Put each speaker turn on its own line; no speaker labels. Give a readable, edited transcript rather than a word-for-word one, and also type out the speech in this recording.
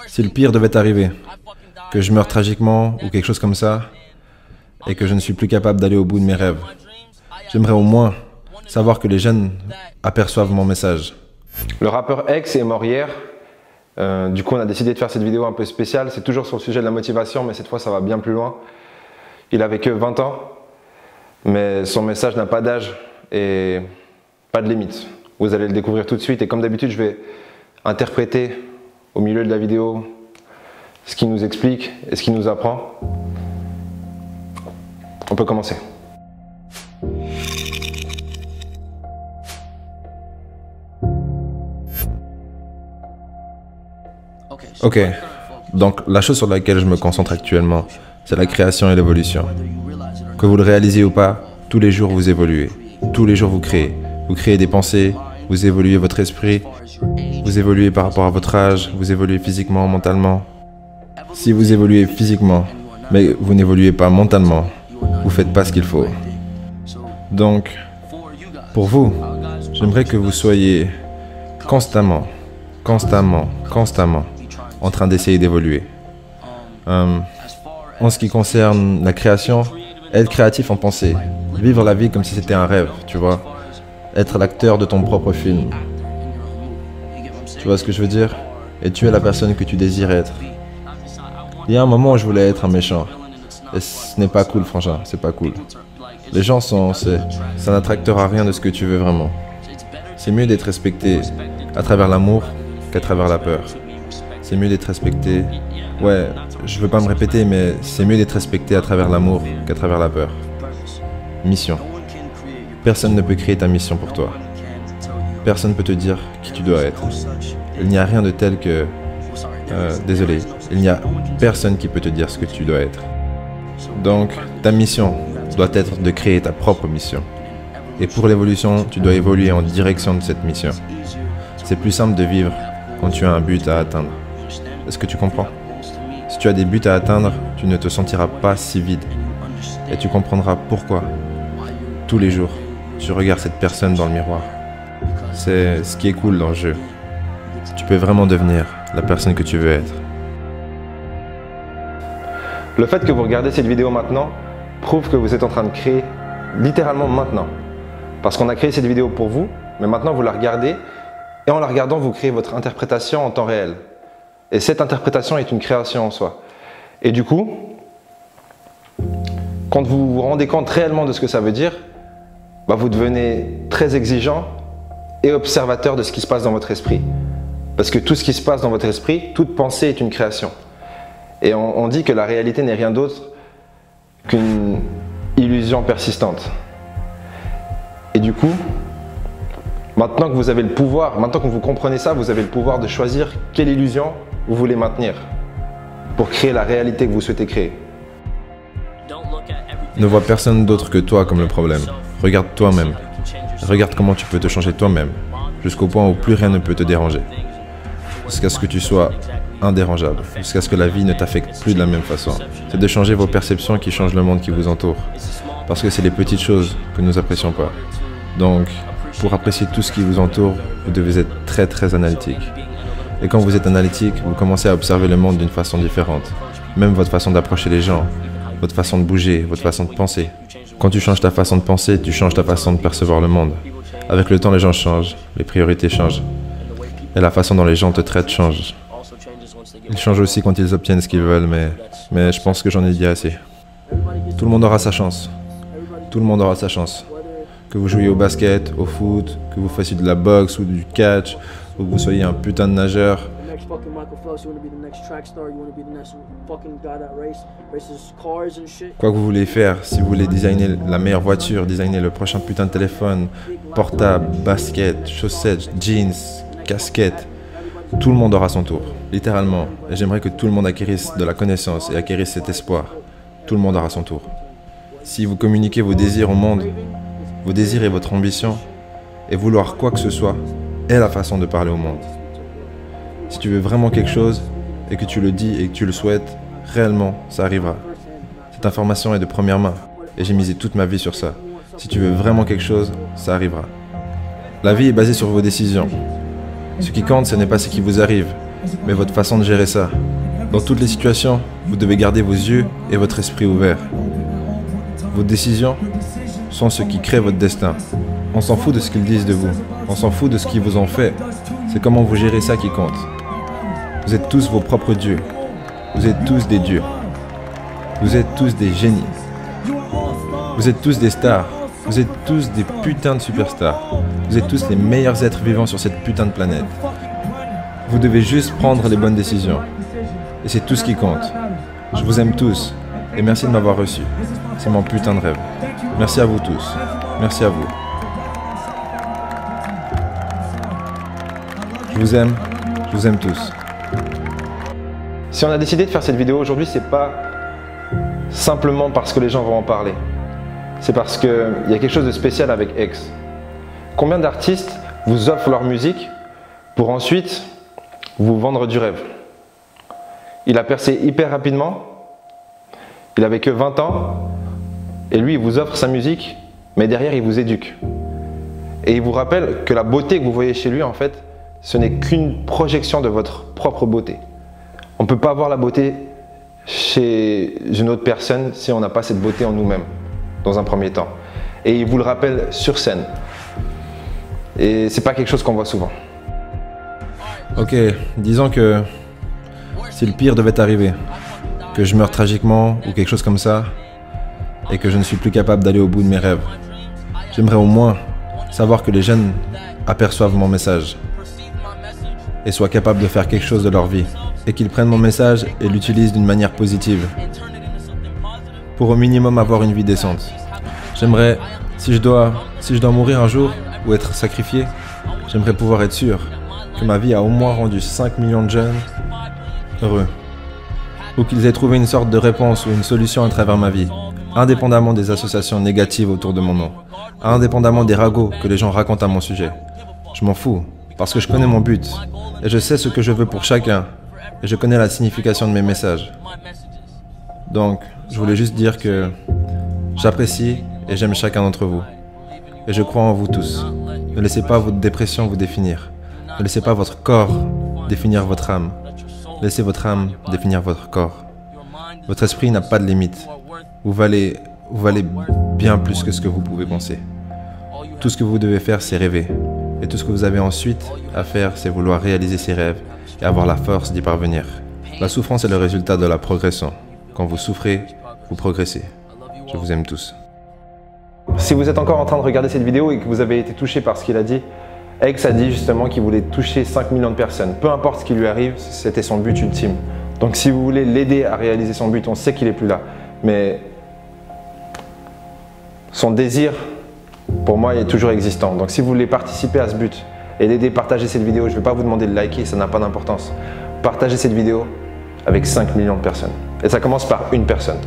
Si le pire devait arriver, que je meure tragiquement ou quelque chose comme ça, et que je ne suis plus capable d'aller au bout de mes rêves, j'aimerais au moins savoir que les jeunes aperçoivent mon message.
Le rappeur X est mort hier. Du coup, on a décidé de faire cette vidéo un peu spéciale. C'est toujours sur le sujet de la motivation, mais cette fois, ça va bien plus loin. Il avait que 20 ans, mais son message n'a pas d'âge et pas de limite. Vous allez le découvrir tout de suite. Et comme d'habitude, je vais interpréter au milieu de la vidéo ce qu'il nous explique et ce qu'il nous apprend. On peut commencer.
Ok, donc la chose sur laquelle je me concentre actuellement, c'est la création et l'évolution. Que vous le réalisiez ou pas, tous les jours vous évoluez. Tous les jours vous créez des pensées, vous évoluez votre esprit, vous évoluez par rapport à votre âge, vous évoluez physiquement, mentalement. Si vous évoluez physiquement, mais vous n'évoluez pas mentalement, vous faites pas ce qu'il faut. Donc, pour vous, j'aimerais que vous soyez constamment en train d'essayer d'évoluer. En ce qui concerne la création, être créatif en pensée, vivre la vie comme si c'était un rêve, tu vois. Être l'acteur de ton propre film. Tu vois ce que je veux dire? Et tu es la personne que tu désires être. Il y a un moment où je voulais être un méchant. Et ce n'est pas cool, franchement, c'est pas cool. Les gens ça n'attractera rien de ce que tu veux vraiment. C'est mieux d'être respecté à travers l'amour qu'à travers la peur. C'est mieux d'être respecté. Ouais, je veux pas me répéter, mais c'est mieux d'être respecté à travers l'amour qu'à travers la peur. Mission. Personne ne peut créer ta mission pour toi. Personne ne peut te dire qui tu dois être. Il n'y a rien de tel que... désolé, il n'y a personne qui peut te dire ce que tu dois être. Donc, ta mission doit être de créer ta propre mission. Et pour l'évolution, tu dois évoluer en direction de cette mission. C'est plus simple de vivre quand tu as un but à atteindre. Est-ce que tu comprends? Si tu as des buts à atteindre, tu ne te sentiras pas si vide. Et tu comprendras pourquoi. Tous les jours, tu regardes cette personne dans le miroir. C'est ce qui est cool dans le jeu. Tu peux vraiment devenir la personne que tu veux être.
Le fait que vous regardez cette vidéo maintenant prouve que vous êtes en train de créer littéralement maintenant. Parce qu'on a créé cette vidéo pour vous, mais maintenant vous la regardez et en la regardant, vous créez votre interprétation en temps réel. Et cette interprétation est une création en soi. Et du coup, quand vous vous rendez compte réellement de ce que ça veut dire, vous devenez très exigeant et observateur de ce qui se passe dans votre esprit. Parce que tout ce qui se passe dans votre esprit, toute pensée est une création. Et on dit que la réalité n'est rien d'autre qu'une illusion persistante. Et du coup, maintenant que vous avez le pouvoir, maintenant que vous comprenez ça, vous avez le pouvoir de choisir quelle illusion vous voulez maintenir pour créer la réalité que vous souhaitez créer.
Ne vois personne d'autre que toi comme le problème. Regarde toi-même. Regarde comment tu peux te changer toi-même, jusqu'au point où plus rien ne peut te déranger. Jusqu'à ce que tu sois indérangeable, jusqu'à ce que la vie ne t'affecte plus de la même façon. C'est de changer vos perceptions qui changent le monde qui vous entoure. Parce que c'est les petites choses que nous n'apprécions pas. Donc, pour apprécier tout ce qui vous entoure, vous devez être très analytique. Et quand vous êtes analytique, vous commencez à observer le monde d'une façon différente. Même votre façon d'approcher les gens, votre façon de bouger, votre façon de penser. Quand tu changes ta façon de penser, tu changes ta façon de percevoir le monde. Avec le temps, les gens changent, les priorités changent. Et la façon dont les gens te traitent change. Ils changent aussi quand ils obtiennent ce qu'ils veulent, mais je pense que j'en ai dit assez. Tout le monde aura sa chance. Tout le monde aura sa chance. Que vous jouiez au basket, au foot, que vous fassiez de la boxe ou du catch, ou que vous soyez un putain de nageur. Quoi que vous voulez faire, si vous voulez designer la meilleure voiture, designer le prochain putain de téléphone, portable, basket, chaussettes, jeans, casquette, tout le monde aura son tour, littéralement. Et j'aimerais que tout le monde acquérisse de la connaissance et acquérisse cet espoir. Tout le monde aura son tour. Si vous communiquez vos désirs au monde, vos désirs et votre ambition, et vouloir quoi que ce soit, est la façon de parler au monde. Si tu veux vraiment quelque chose, et que tu le dis et que tu le souhaites, réellement, ça arrivera. Cette information est de première main, et j'ai misé toute ma vie sur ça. Si tu veux vraiment quelque chose, ça arrivera. La vie est basée sur vos décisions. Ce qui compte, ce n'est pas ce qui vous arrive, mais votre façon de gérer ça. Dans toutes les situations, vous devez garder vos yeux et votre esprit ouverts. Vos décisions sont ce qui crée votre destin. On s'en fout de ce qu'ils disent de vous. On s'en fout de ce qu'ils vous ont fait. C'est comment vous gérez ça qui compte. Vous êtes tous vos propres dieux. Vous êtes tous des dieux. Vous êtes tous des génies. Vous êtes tous des stars. Vous êtes tous des putains de superstars. Vous êtes tous les meilleurs êtres vivants sur cette putain de planète. Vous devez juste prendre les bonnes décisions. Et c'est tout ce qui compte. Je vous aime tous. Et merci de m'avoir reçu. C'est mon putain de rêve. Merci à vous tous. Merci à vous. Je vous aime tous.
Si on a décidé de faire cette vidéo aujourd'hui, c'est pas simplement parce que les gens vont en parler. C'est parce qu'il y a quelque chose de spécial avec X. Combien d'artistes vous offrent leur musique pour ensuite vous vendre du rêve? Il a percé hyper rapidement, il avait que 20 ans, et lui il vous offre sa musique, mais derrière il vous éduque. Et il vous rappelle que la beauté que vous voyez chez lui, en fait, ce n'est qu'une projection de votre propre beauté. On ne peut pas avoir la beauté chez une autre personne si on n'a pas cette beauté en nous-mêmes, dans un premier temps. Et il vous le rappelle sur scène. Et c'est pas quelque chose qu'on voit souvent.
Ok, disons que si le pire devait arriver, que je meure tragiquement ou quelque chose comme ça, et que je ne suis plus capable d'aller au bout de mes rêves, j'aimerais au moins savoir que les jeunes aperçoivent mon message et soient capables de faire quelque chose de leur vie, et qu'ils prennent mon message et l'utilisent d'une manière positive, pour au minimum avoir une vie décente. J'aimerais, si je dois mourir un jour ou être sacrifié, j'aimerais pouvoir être sûr que ma vie a au moins rendu 5 millions de jeunes heureux, ou qu'ils aient trouvé une sorte de réponse ou une solution à travers ma vie, indépendamment des associations négatives autour de mon nom, indépendamment des ragots que les gens racontent à mon sujet. Je m'en fous, parce que je connais mon but, et je sais ce que je veux pour chacun, et je connais la signification de mes messages. Donc, je voulais juste dire que j'apprécie et j'aime chacun d'entre vous, et je crois en vous tous. Ne laissez pas votre dépression vous définir. Ne laissez pas votre corps définir votre âme. Laissez votre âme définir votre corps. Votre esprit n'a pas de limite. Vous valez bien plus que ce que vous pouvez penser. Tout ce que vous devez faire, c'est rêver. Et tout ce que vous avez ensuite à faire, c'est vouloir réaliser ses rêves et avoir la force d'y parvenir. La souffrance est le résultat de la progression. Quand vous souffrez, vous progressez. Je vous aime tous.
Si vous êtes encore en train de regarder cette vidéo et que vous avez été touché par ce qu'il a dit, X a dit justement qu'il voulait toucher 5 millions de personnes. Peu importe ce qui lui arrive, c'était son but ultime. Donc si vous voulez l'aider à réaliser son but, on sait qu'il n'est plus là. Mais son désir, pour moi, est toujours existant. Donc si vous voulez participer à ce but et l'aider, partagez cette vidéo. Je ne vais pas vous demander de liker, ça n'a pas d'importance. Partagez cette vidéo avec 5 millions de personnes. Et ça commence par une personne.